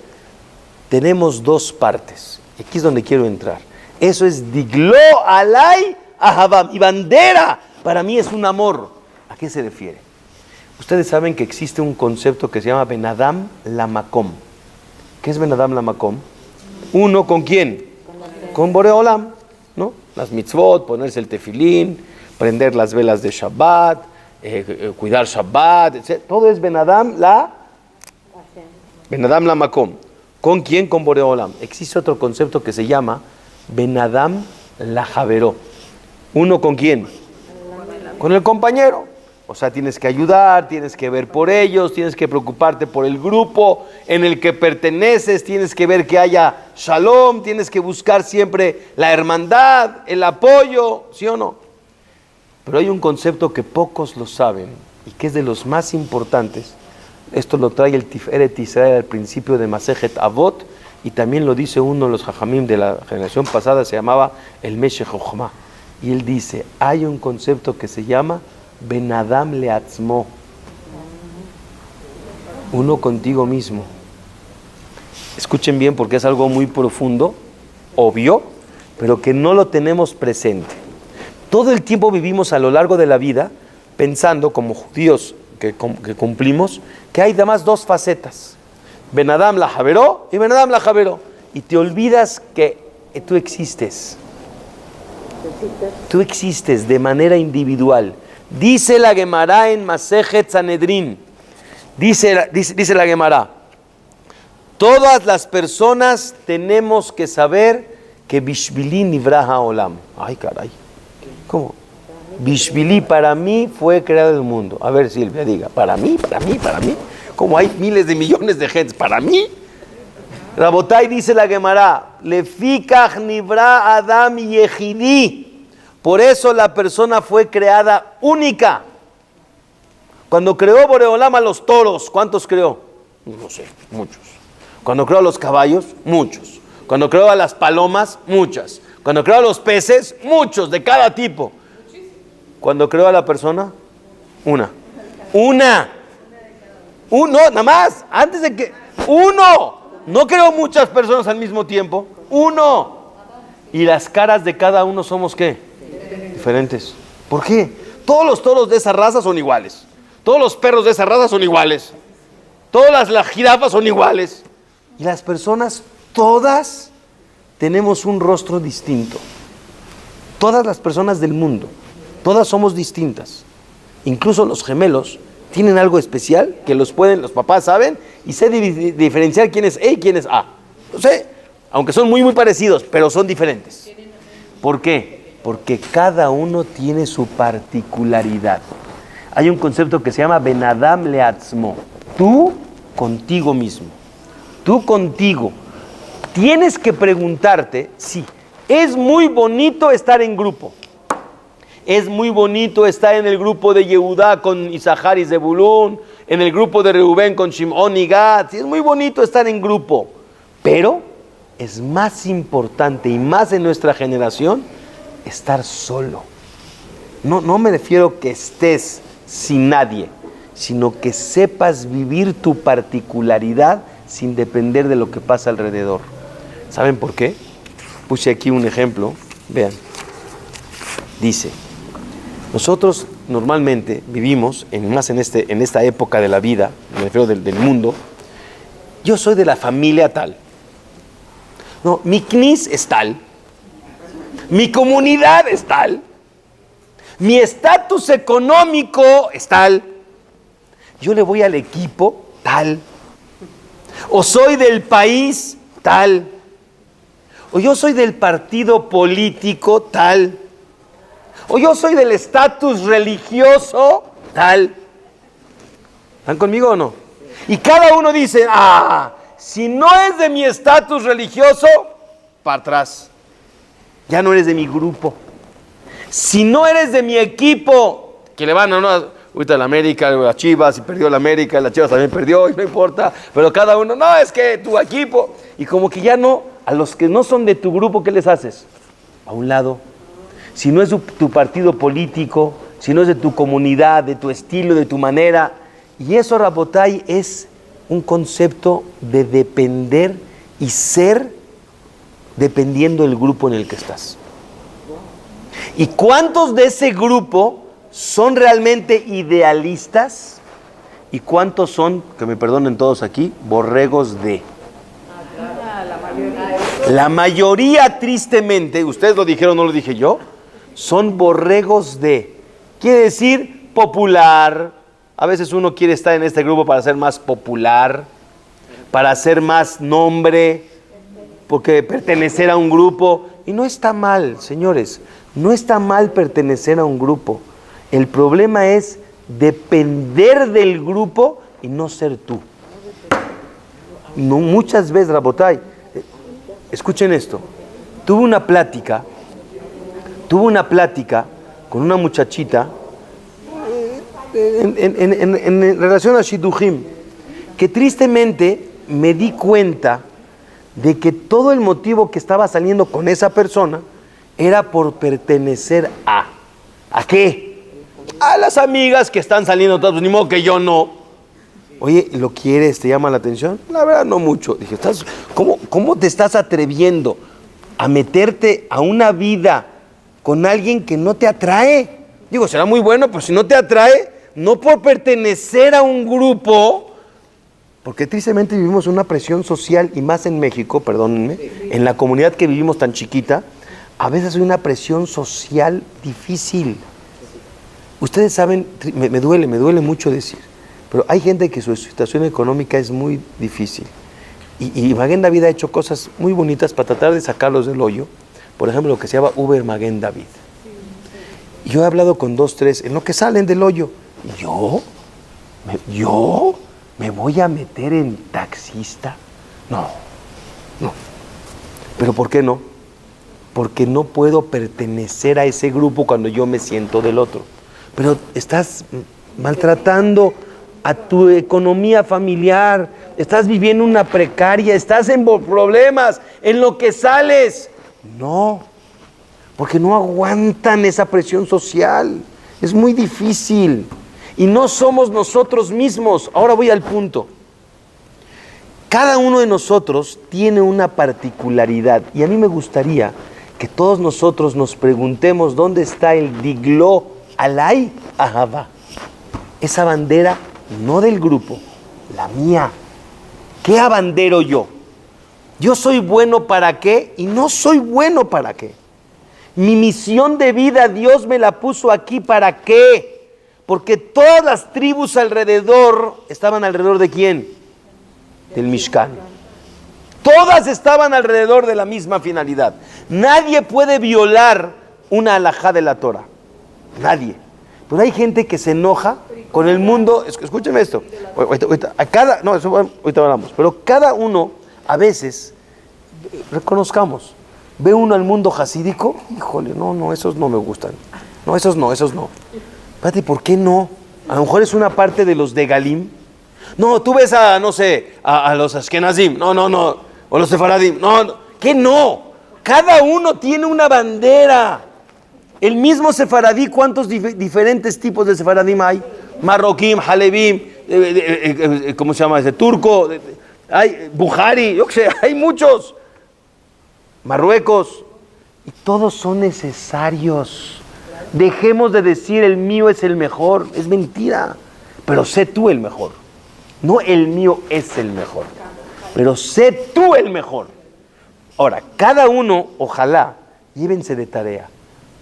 tenemos dos partes. Aquí es donde quiero entrar. Eso es Diglo Alay Ahavam. Y bandera para mí es un amor. ¿A qué se refiere? Ustedes saben que existe un concepto que se llama Ben Adam Lamakom. ¿Qué es Ben Adam Lamakom? Uno, ¿con quién? Con Boreolam, ¿no? Las mitzvot, ponerse el tefilín, prender las velas de Shabbat, cuidar Shabbat, etc. Todo es Ben Adam Lamakom. ¿Con quién? Con Boreolam. Existe otro concepto que se llama Ben Adam Lajaveró. ¿Uno con quién? Con el compañero. O sea, tienes que ayudar, tienes que ver por ellos, tienes que preocuparte por el grupo en el que perteneces, tienes que ver que haya shalom, tienes que buscar siempre la hermandad, el apoyo, ¿sí o no? Pero hay un concepto que pocos lo saben y que es de los más importantes. Esto lo trae el Tiferet Israel al principio de Masejet Avot, y también lo dice uno de los Jajamim de la generación pasada, se llamaba el Meshech Chochma. Y él dice, hay un concepto que se llama Ben Adam Leatzmo, uno contigo mismo. Escuchen bien porque es algo muy profundo, obvio, pero que no lo tenemos presente. Todo el tiempo vivimos a lo largo de la vida pensando, como judíos que cumplimos, que hay además dos facetas, Ben Adam Lajaveró y Ben Adam Lajaveró, y te olvidas que tú existes. Tú existes de manera individual. Dice la Gemara en Masejet Sanedrín, dice la Gemara, todas las personas tenemos que saber que Bishvili Nivra Haolam. Ay, caray. ¿Cómo? Bishvili, para mí fue creado el mundo. A ver, Silvia, diga, para mí. Como hay miles de millones de gente, ¿para mí? Rabotay, dice la Gemara, Lefikach Nivra Adam Yehidi. Por eso la persona fue creada única. Cuando creó Boreolam a los toros, ¿cuántos creó? No sé, muchos. Cuando creó a los caballos, muchos. Cuando creó a las palomas, muchas. Cuando creó a los peces, muchos, de cada tipo. Cuando creó a la persona, una. Uno, nada más. Antes de que... Uno. No creó muchas personas al mismo tiempo. Uno. Y las caras de cada uno somos, ¿qué? Diferentes. ¿Por qué? Todos los toros de esa raza son iguales. Todos los perros de esa raza son iguales. Todas las jirafas son iguales. Y las personas, todas, tenemos un rostro distinto. Todas las personas del mundo, todas somos distintas. Incluso los gemelos tienen algo especial que los papás saben y sé diferenciar quién es E y quién es A. No sé, aunque son muy parecidos, pero son diferentes. ¿Por qué? Porque cada uno tiene su particularidad. Hay un concepto que se llama Ben Adam Leatzmo. Tú contigo mismo. Tú contigo. Tienes que preguntarte, sí, es muy bonito estar en grupo. Es muy bonito estar en el grupo de Yehudá con Isahar y Zebulún, en el grupo de Reubén con Shimón y Gad. Sí, es muy bonito estar en grupo. Pero es más importante y más en nuestra generación estar solo. No me refiero que estés sin nadie, sino que sepas vivir tu particularidad sin depender de lo que pasa alrededor. ¿Saben por qué? Puse aquí un ejemplo. Vean. Dice, nosotros normalmente vivimos, más en esta época de la vida, me refiero del mundo, yo soy de la familia tal. No, mi CNIS es tal. Mi comunidad es tal. Mi estatus económico es tal. Yo le voy al equipo tal. O soy del país tal. O yo soy del partido político tal. O yo soy del estatus religioso tal. ¿Están conmigo o no? Y cada uno dice, si no es de mi estatus religioso, para atrás. Ya no eres de mi grupo. Si no eres de mi equipo, que le van a ahorita la América, la Chivas, y perdió la América, la Chivas también perdió, y no importa, pero cada uno, no, es que tu equipo, y como que ya no, a los que no son de tu grupo, ¿qué les haces? A un lado. Si no es tu partido político, si no es de tu comunidad, de tu estilo, de tu manera, y eso, Rabotay, es un concepto de depender y ser dependiendo del grupo en el que estás. ¿Y cuántos de ese grupo son realmente idealistas? ¿Y cuántos son, que me perdonen todos aquí, borregos de? La mayoría, tristemente, ustedes lo dijeron, no lo dije yo, son borregos de. Quiere decir popular. A veces uno quiere estar en este grupo para ser más popular, para hacer más nombre, porque pertenecer a un grupo. Y no está mal, señores, no está mal pertenecer a un grupo. El problema es depender del grupo y no ser tú. No, muchas veces, Rabotay, escuchen esto. Tuve una plática con una muchachita en relación a Shidduchim, que tristemente me di cuenta de que todo el motivo que estaba saliendo con esa persona era por pertenecer a. ¿A qué? A las amigas que están saliendo todas, pues, ni modo que yo no. Oye, ¿lo quieres? ¿Te llama la atención? La verdad, no mucho. Dije, ¿cómo te estás atreviendo a meterte a una vida con alguien que no te atrae? Digo, será muy bueno, pero si no te atrae, no por pertenecer a un grupo, porque tristemente vivimos una presión social, y más en México, perdónenme, en la comunidad que vivimos tan chiquita, a veces hay una presión social difícil. Ustedes saben, me duele mucho decir, pero hay gente que su situación económica es muy difícil. Y Maguen David ha hecho cosas muy bonitas para tratar de sacarlos del hoyo. Por ejemplo, lo que se llama Uber Maguen David. Yo he hablado con 2, 3 en lo que salen del hoyo. ¿Yo me voy a meter en taxista? No. ¿Pero por qué no? Porque no puedo pertenecer a ese grupo cuando yo me siento del otro. Pero estás maltratando a tu economía familiar, estás viviendo una precaria, estás en problemas, en lo que sales. No, porque no aguantan esa presión social. Es muy difícil. Y no somos nosotros mismos. Ahora voy al punto. Cada uno de nosotros tiene una particularidad. Y a mí me gustaría que todos nosotros nos preguntemos dónde está el Digló Alay Ahavá. Esa bandera no del grupo, la mía. ¿Qué abandero yo? Yo soy bueno para qué y no soy bueno para qué. Mi misión de vida Dios me la puso aquí para qué. Porque todas las tribus alrededor estaban alrededor de ¿quién? Del Mishkan. Todas estaban alrededor de la misma finalidad. Nadie puede violar una alajá de la Torah. Nadie. Pero hay gente que se enoja con el mundo. Escúcheme esto. Ahorita hablamos. Pero cada uno, a veces, reconozcamos, ve uno al mundo hasídico, híjole, no, esos no me gustan. No, esos no. Espérate, ¿por qué no? A lo mejor es una parte de los de Galim. No, tú ves a los Ashkenazim. No. O los Sefaradim. No. ¿Qué no? Cada uno tiene una bandera. El mismo Sefaradí, ¿cuántos diferentes tipos de Sefaradim hay? Marroquín, Halevim, ¿cómo se llama ese? Turco, hay Bukhari, yo qué sé, hay muchos. Marruecos. Y todos son necesarios. Dejemos de decir el mío es el mejor. Es mentira. Pero sé tú el mejor. No el mío es el mejor. Pero sé tú el mejor. Ahora, cada uno, ojalá, llévense de tarea.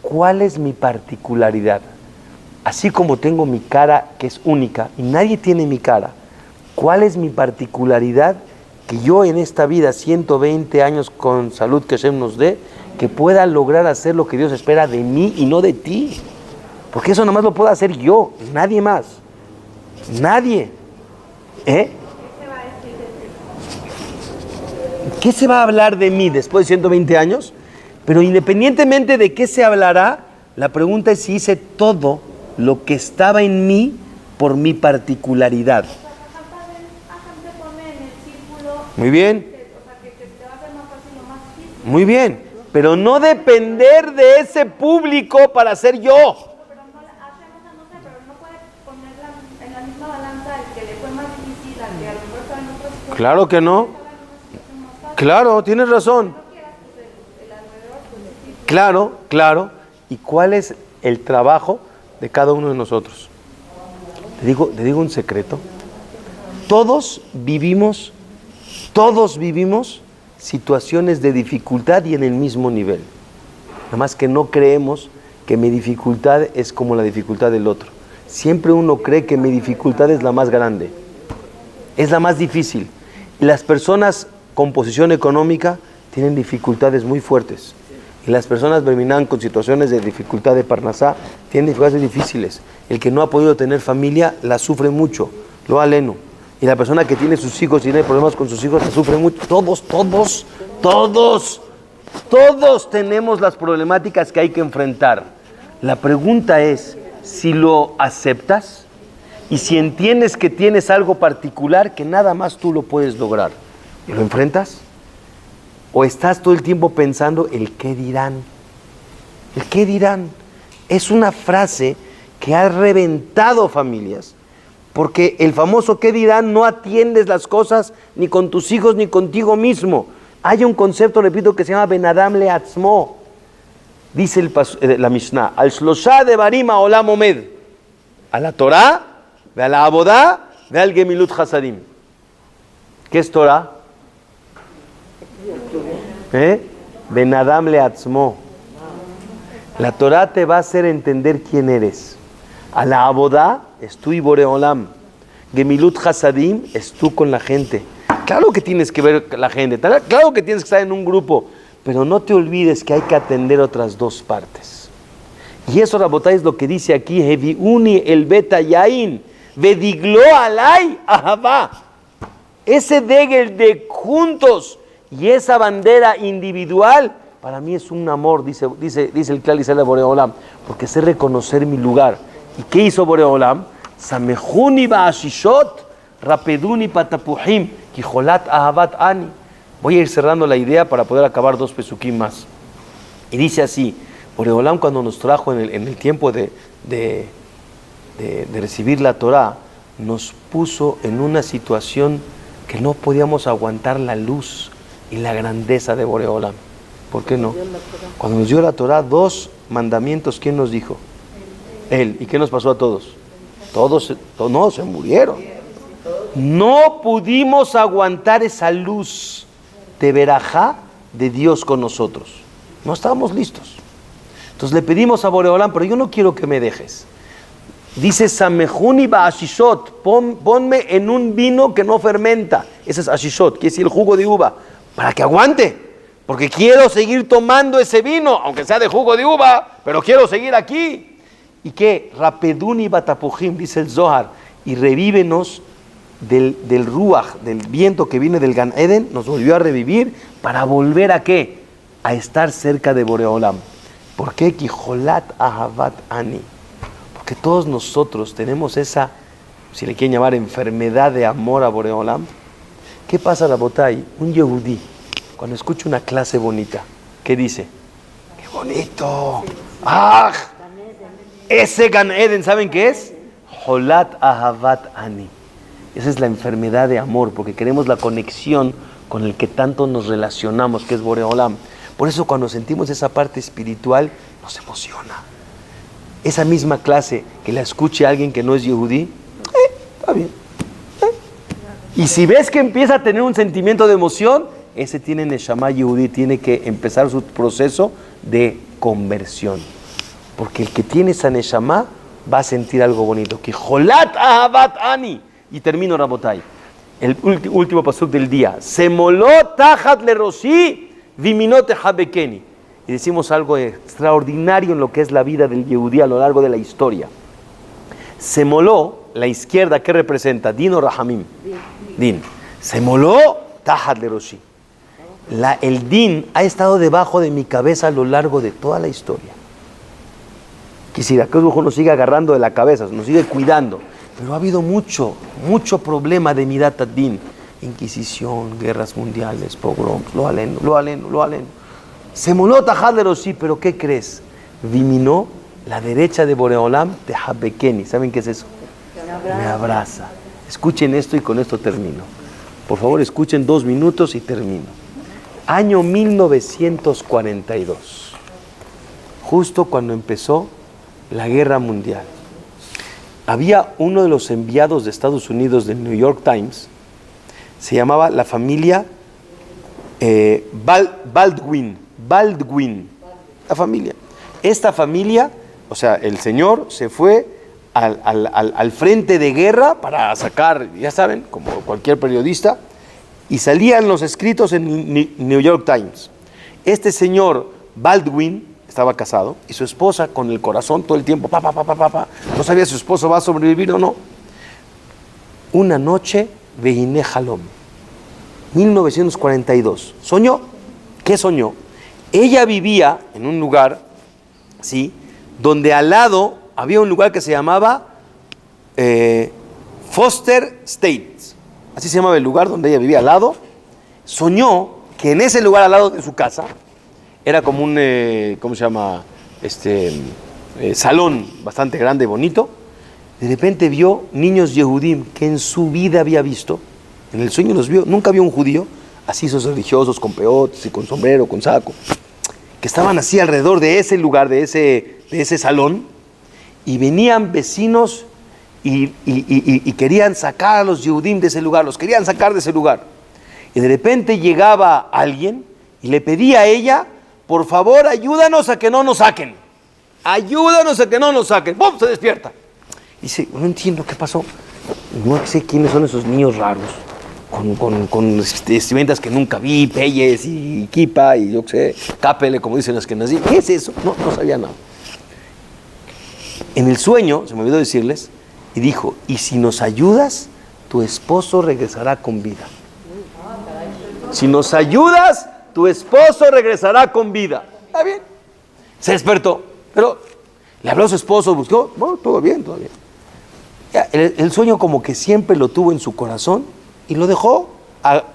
¿Cuál es mi particularidad? Así como tengo mi cara, que es única, y nadie tiene mi cara, ¿cuál es mi particularidad que yo en esta vida, 120 años con salud que Hashem nos dé, que pueda lograr hacer lo que Dios espera de mí y no de ti? Porque eso nomás lo puedo hacer yo, nadie más. Nadie. ¿Qué se va a hablar de mí después de 120 años? Pero independientemente de qué se hablará, la pregunta es si hice todo lo que estaba en mí por mi particularidad. Muy bien. Muy bien. Pero no depender de ese público para ser yo. Pero no puede ponerla en la misma balanza el que le fue más difícil al que a lo mejor estaba en otros cosas. Claro que no. Claro, tienes razón. Claro. ¿Y cuál es el trabajo de cada uno de nosotros? Te digo un secreto. Todos vivimos situaciones de dificultad y en el mismo nivel. Nada más que no creemos que mi dificultad es como la dificultad del otro. Siempre uno cree que mi dificultad es la más grande, es la más difícil. Y las personas con posición económica tienen dificultades muy fuertes. Y las personas terminan con situaciones de dificultad de parnasá, tienen dificultades difíciles. El que no ha podido tener familia la sufre mucho, lo aleno. Y la persona que tiene sus hijos y tiene problemas con sus hijos la sufre mucho. Todos tenemos las problemáticas que hay que enfrentar. La pregunta es si lo aceptas y si entiendes que tienes algo particular que nada más tú lo puedes lograr. ¿Y lo enfrentas? ¿O estás todo el tiempo pensando el qué dirán? El qué dirán es una frase que ha reventado familias, porque el famoso qué dirán no atiendes las cosas ni con tus hijos ni contigo mismo. Hay un concepto, repito, que se llama Ben Adam Leatzmo. Dice la Mishnah, al Shlosha de Barim Olam Omed, a la Torah, a la Abodá, ve al Gemilut Hasadim. ¿Qué es Torah? Ben Adam Leatzmo. La Torah te va a hacer entender quién eres. A la Abodá es tú y Boreolam. Gemilut Hasadim es tú con la gente. Claro que tienes que ver la gente, claro que tienes que estar en un grupo, pero no te olvides que hay que atender otras dos partes. Y eso, Rabotay, es lo que dice aquí, Heviuni el beta yain, vediglo alay ahavá. Ese degel de juntos y esa bandera individual, para mí es un amor, dice el Klal Yisrael de Boreolam, porque sé reconocer mi lugar. ¿Y qué hizo Boreolam? Samehuni ba'ashishot, rapeduni patapuhim, kijolat ahavat ani. Voy a ir cerrando la idea para poder acabar 2 pesukim más. Y dice así, Boreolam cuando nos trajo en el tiempo de recibir la Torah, nos puso en una situación que no podíamos aguantar la luz y la grandeza de Boreolam. ¿Por qué no? Cuando nos dio la Torah, 2 mandamientos, ¿quién nos dijo? Él. ¿Y qué nos pasó a todos? Todos se murieron. No pudimos aguantar esa luz de verajá de Dios con nosotros. No estábamos listos. Entonces le pedimos a Boreolam, pero yo no quiero que me dejes. Dice, Samehuni ba'ashishot, ponme en un vino que no fermenta. Ese es ashishot, que es el jugo de uva. para que aguante, porque quiero seguir tomando ese vino, aunque sea de jugo de uva, pero quiero seguir aquí. ¿Y qué? Rapeduni batapujim, dice el Zohar, y revívenos del ruach, del viento que viene del Gan Eden, nos volvió a revivir para volver a ¿qué? A estar cerca de Boreolam. ¿Por qué? Kijolat ahavat ani. Porque todos nosotros tenemos esa, si le quieren llamar, enfermedad de amor a Boreolam. ¿Qué pasa, Rabotay? Un yehudí, cuando escucha una clase bonita, ¿qué dice? ¡Qué bonito! ¡Ah! Ese Gan Eden, ¿saben qué es? Jolat ahavat ani. Esa es la enfermedad de amor, porque queremos la conexión con el que tanto nos relacionamos, que es Boreolam. Por eso cuando sentimos esa parte espiritual, nos emociona. Esa misma clase, que la escuche alguien que no es yehudí, está bien. Y si ves que empieza a tener un sentimiento de emoción, ese tiene Neshama yehudí, tiene que empezar su proceso de conversión. Porque el que tiene esa Neshama va a sentir algo bonito. Que Jolat ahavat ani. Y termino, Rabotay. El último pasuk del día. Semoló tajat le roshi viminote habekeni. Y decimos algo extraordinario en lo que es la vida del yehudí a lo largo de la historia. Semoló, la izquierda, ¿qué representa? Din o Rahamim. Din. Semoló tajat le roshi. El din ha estado debajo de mi cabeza a lo largo de toda la historia. Quisiera que nos siga agarrando de la cabeza, nos sigue cuidando. Pero ha habido mucho problema de Midat ad-Din. Inquisición, guerras mundiales, pogroms, lo aleno. Se moló tajadero, sí, pero ¿qué crees? Viminó la derecha de Boreolam de Habekeni. ¿Saben qué es eso? Me abraza. Escuchen esto y con esto termino. Por favor, escuchen 2 minutos y termino. Año 1942. Justo cuando empezó la guerra mundial. Había uno de los enviados de Estados Unidos del New York Times, se llamaba la familia Baldwin, la familia. Esta familia, o sea, el señor se fue al frente de guerra para sacar, ya saben, como cualquier periodista, y salían los escritos en New York Times. Este señor Baldwin estaba casado y su esposa con el corazón todo el tiempo, no sabía si su esposo va a sobrevivir o no. Una noche, Vehine Halom, 1942, soñó. ¿Qué soñó? Ella vivía en un lugar, ¿sí?, donde al lado había un lugar que se llamaba Foster States, así se llamaba el lugar donde ella vivía al lado. Soñó que en ese lugar al lado de su casa era como un, ¿cómo se llama? Salón bastante grande y bonito. De repente vio niños Yehudim que en su vida había visto. En el sueño los vio. Nunca vio un judío así, esos religiosos con peotes y con sombrero, con saco, que estaban así alrededor de ese lugar, de ese salón. Y venían vecinos y querían sacar a los Yehudim de ese lugar. Los querían sacar de ese lugar. Y de repente llegaba alguien y le pedía a ella: por favor, ayúdanos a que no nos saquen. Ayúdanos a que no nos saquen. ¡Pum! Se despierta. Dice: no entiendo qué pasó. No sé quiénes son esos niños raros, con vestimentas que nunca vi, peyes y kipa y yo qué sé, capele, como dicen los que nací. ¿Qué es eso? No sabía nada. En el sueño, se me olvidó decirles, y dijo: y si nos ayudas, tu esposo regresará con vida. Si nos ayudas, tu esposo regresará con vida. Está bien. Se despertó, pero le habló a su esposo, buscó, bueno, todo bien. Ya, el sueño como que siempre lo tuvo en su corazón y lo dejó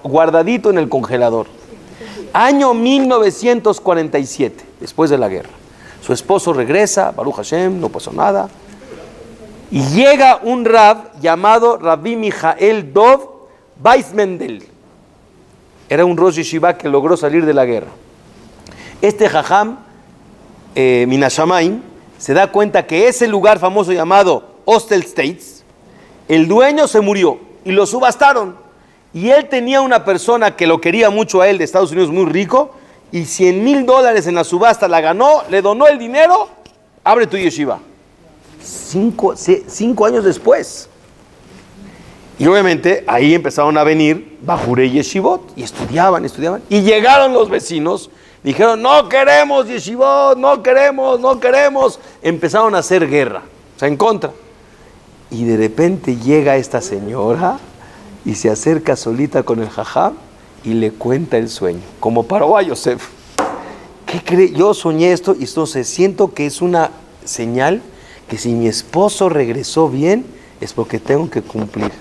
guardadito en el congelador. Año 1947, después de la guerra. Su esposo regresa, Baruch Hashem, no pasó nada. Y llega un rab llamado Rabbi Mijael Dov Weissmendel. Era un Rosh Yeshiva que logró salir de la guerra. Este jajam, Minashamayim, se da cuenta que ese lugar famoso llamado Hostel States, el dueño se murió y lo subastaron. Y él tenía una persona que lo quería mucho a él, de Estados Unidos, muy rico, y $100,000 en la subasta la ganó, le donó el dinero, abre tu yeshiva. 5 años después. Y obviamente ahí empezaron a venir Bajurei Yeshivot y estudiaban. Y llegaron los vecinos, dijeron, no queremos Yeshivot, no queremos. Empezaron a hacer guerra, o sea, en contra. Y de repente llega esta señora y se acerca solita con el jajam y le cuenta el sueño, como paró a Yosef. ¿Qué cree? Yo soñé esto y entonces siento que es una señal que si mi esposo regresó bien es porque tengo que cumplir.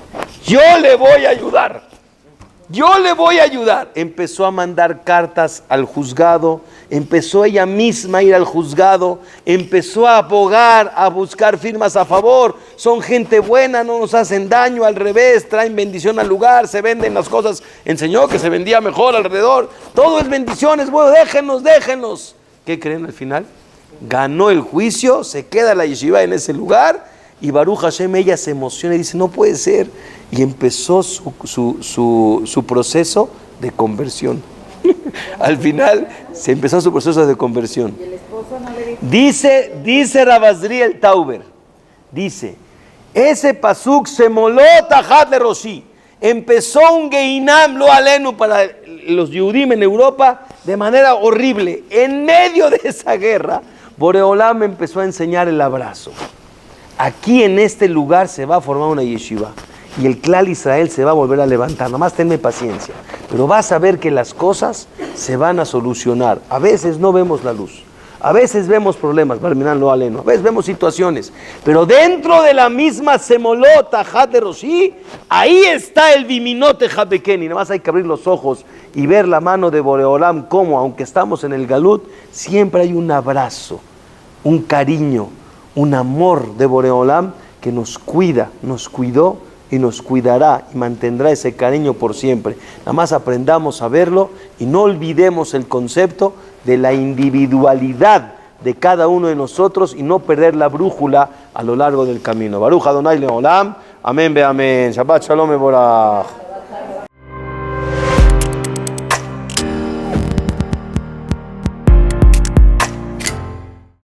Yo le voy a ayudar. Empezó a mandar cartas al juzgado, empezó ella misma a ir al juzgado, empezó a abogar, a buscar firmas a favor. Son gente buena, no nos hacen daño, al revés, traen bendición al lugar, se venden las cosas. Enseñó que se vendía mejor alrededor. Todo es bendiciones, bueno, déjenlos. ¿Qué creen al final? Ganó el juicio, se queda la yeshiva en ese lugar y Baruch Hashem, ella se emociona y dice, no puede ser. Y empezó su proceso de conversión. Al final se empezó su proceso de conversión. ¿Y el esposo no le dijo? Dice Rabazri el Tauber, dice, ese pasuk se moló tajat le roshi. Empezó un geinam lo alenu para los Yehudim en Europa de manera horrible. En medio de esa guerra, Boreolam empezó a enseñar el abrazo. Aquí en este lugar se va a formar una yeshiva y el Klal Israel se va a volver a levantar. Nomás tenme paciencia, pero vas a ver que las cosas se van a solucionar. A veces no vemos la luz, a veces vemos problemas, a veces vemos situaciones, pero dentro de la misma Semolot Tajat de Roshi, ahí está el Biminote Jabekeni. Nomás hay que abrir los ojos y ver la mano de Boreolam, como aunque estamos en el Galut, siempre hay un abrazo, un cariño, un amor de Boreolam que nos cuida, nos cuidó y nos cuidará y mantendrá ese cariño por siempre. Nada más aprendamos a verlo y no olvidemos el concepto de la individualidad de cada uno de nosotros y no perder la brújula a lo largo del camino. Baruch Adonai Leolam, amén, amén. Shabbat Shalom Mevorach.